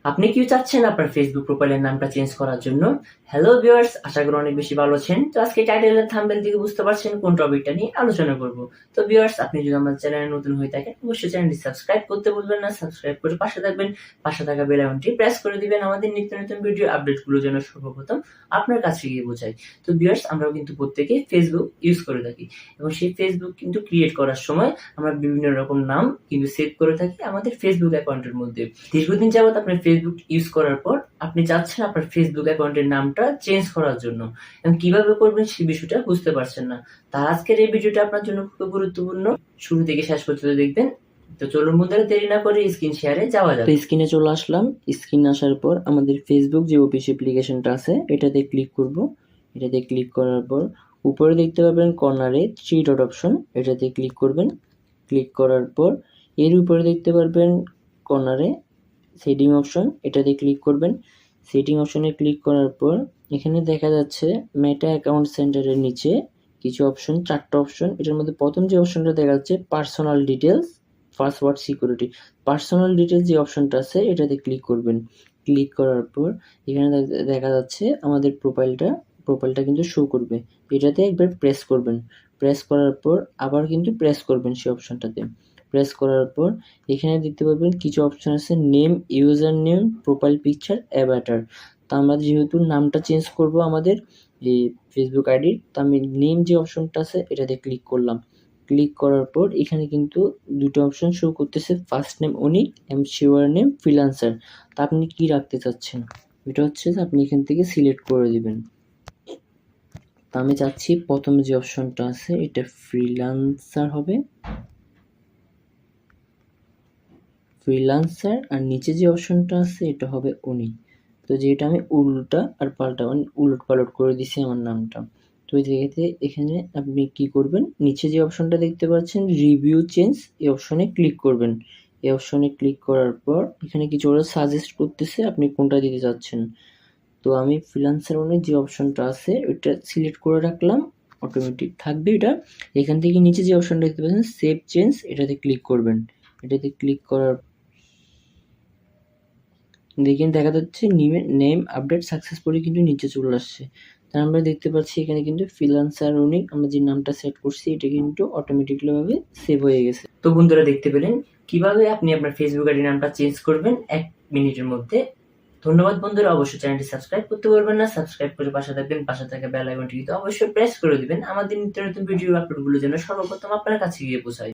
আপনি কি চাচ্ছেন আপনার ফেসবুক প্রোফাইলের নামটা চেঞ্জ করার জন্য? হ্যালো ভিউয়ার্স, আশা করি অনেক বেশি ভালো আছেন। তো আজকে টাইটেল আর থাম্বনেল থেকে বুঝতে পারছেন কোন টপিকটা নিয়ে আলোচনা করব। তো ভিউয়ার্স, আপনি যদি আমার চ্যানেলে নতুন হয়ে থাকেন অবশ্যই চ্যানেলটি সাবস্ক্রাইব করতে ভুলবেন না। সাবস্ক্রাইব করে পাশে থাকবেন, পাশে থাকা বেল আইকনটি প্রেস করে দিবেন আমাদের নিত্য নতুন ভিডিও আপডেটগুলো যেন সর্বপ্রথম আপনার কাছে গিয়ে পৌঁছায়। তো ভিউয়ার্স, আমরা কিন্তু প্রত্যেকেই ফেসবুক ইউজ করে থাকি এবং সেই ফেসবুক কিন্তু ক্রিয়েট করার সময় আমরা বিভিন্ন রকম নাম কিন্তু সেভ করে থাকি আমাদের ফেসবুক অ্যাকাউন্টের মধ্যে। দীর্ঘদিন যাবত আপনি ফেসবুক ইউজ করার পর আপনি চাচ্ছেন আপনার ফেসবুক অ্যাকাউন্টের নামটা চেঞ্জ করার জন্য এবং কিভাবে করবেন সেই বিষয়টা বুঝতে পারছেন না। তার আজকের এই ভিডিওটা আপনার জন্য খুব গুরুত্বপূর্ণ, শুরু থেকে শেষ পর্যন্ত দেখবেন। তো চলুন বন্ধুরা, দেরি না করে স্ক্রিন শেয়ারে যাওয়া যাক। স্ক্রিনে চলে আসলাম। স্ক্রিনে আসার পর আমাদের ফেসবুক যে অফিস অ্যাপ্লিকেশনটা আছে এটাতে ক্লিক করব। এটাতে ক্লিক করার পর উপরে দেখতে পাবেন কর্নারে 3 ডট অপশন, এটাতে ক্লিক করবেন। ক্লিক করার পর এর উপরে দেখতে পারবেন কর্নারে সেটিং অপশন, এটাতে ক্লিক করবেন। সেটিং অপশনে ক্লিক করার পর এখানে দেখা যাচ্ছে মেটা অ্যাকাউন্ট সেন্টারের নিচে কিছু অপশন, 4টা অপশন। এটার মধ্যে প্রথম যে অপশনটা দেখা যাচ্ছে personal details, password security. Personal details যে অপশনটা আছে এটাতে ক্লিক করবেন। ক্লিক করার পর এখানে দেখা যাচ্ছে আমাদের প্রোফাইলটা কিন্তু শো করবে। এটাতে একবার প্রেস করবেন। প্রেস করার পর আবার কিন্তু প্রেস করবেন সেই অপশনটাতে। প্রেস করার পর এখানে দেখতে পাবেন কিছু অপশন আছে, name, user name, profile picture, Avatar. তো আমরা যেহেতু নামটা চেঞ্জ করব আমাদের এই ফেসবুক আইডির, তো আমি নেম যে অপশনটা আছে এটাতে ক্লিক করলাম। ক্লিক করার পর এখানে কিন্তু দুটো অপশন শো করতেছে, ফার্স্ট নেম অনিক এবং শিওর নেম ফ্রিল্যান্সার। তা আপনি কি রাখতে চাচ্ছেন এটা হচ্ছে যে আপনি এখান থেকে সিলেক্ট করে দিবেন। তো আমি চাচ্ছি প্রথম যে অপশনটা আছে এটা ফ্রিল্যান্সার হবে, ফ্রিল্যান্সার, আর নিচে যে অপশনটা আছে এটা হবে অনিক। তো যেটা আমি উল্টা আর পাল্টা উলট পালট করে দিছি আমার নামটা। তো এই জায়গাতে এখানে আপনি কি করবেন, নিচে যে অপশনটা দেখতে পাচ্ছেন রিভিউ চেঞ্জ, এই অপশনে ক্লিক করবেন। এই অপশনে ক্লিক করার পর এখানে কিছু ওরা সাজেস্ট করতেছে আপনি কোনটা দিতে চাচ্ছেন। তো আমি ফ্রিল্যান্সার যে অপশনটা আছে ওইটা সিলেক্ট করে রাখলাম, অটোমেটিক থাকবে এটা। এখান থেকে নিচে যে অপশনটা দেখতে পাচ্ছেন সেভ চেঞ্জ, এটাতে ক্লিক করবেন। এটাতে ক্লিক করার দেখেন দেখা যাচ্ছে নেম আপডেট সাকসেসফুলি কিন্তু নিচে চলে আসছে। তার আমরা দেখতে পাচ্ছি এখানে কিন্তু ফ্রিল্যান্সার অনিক আমরা যে নামটা সেট করছি এটা কিন্তু অটোমেটিকলি ভাবে সেভ হয়ে গেছে। তো বন্ধুরা, দেখতে পেলেন কিভাবে আপনি আপনার ফেসবুক আইডি নামটা চেঞ্জ করবেন 1 মিনিটের মধ্যে। ধন্যবাদ বন্ধুরা, অবশ্যই চ্যানেলটি সাবস্ক্রাইব করতে ভুলবেন না। সাবস্ক্রাইব করে পাশে থাকবেন, পাশে থাকা বেল আইকনটি কিন্তু অবশ্যই প্রেস করে দিবেন আমাদের নিত্য নতুন ভিডিও আপলোডগুলো যেন সর্বপ্রথম আপনার কাছে গিয়ে পৌঁছায়।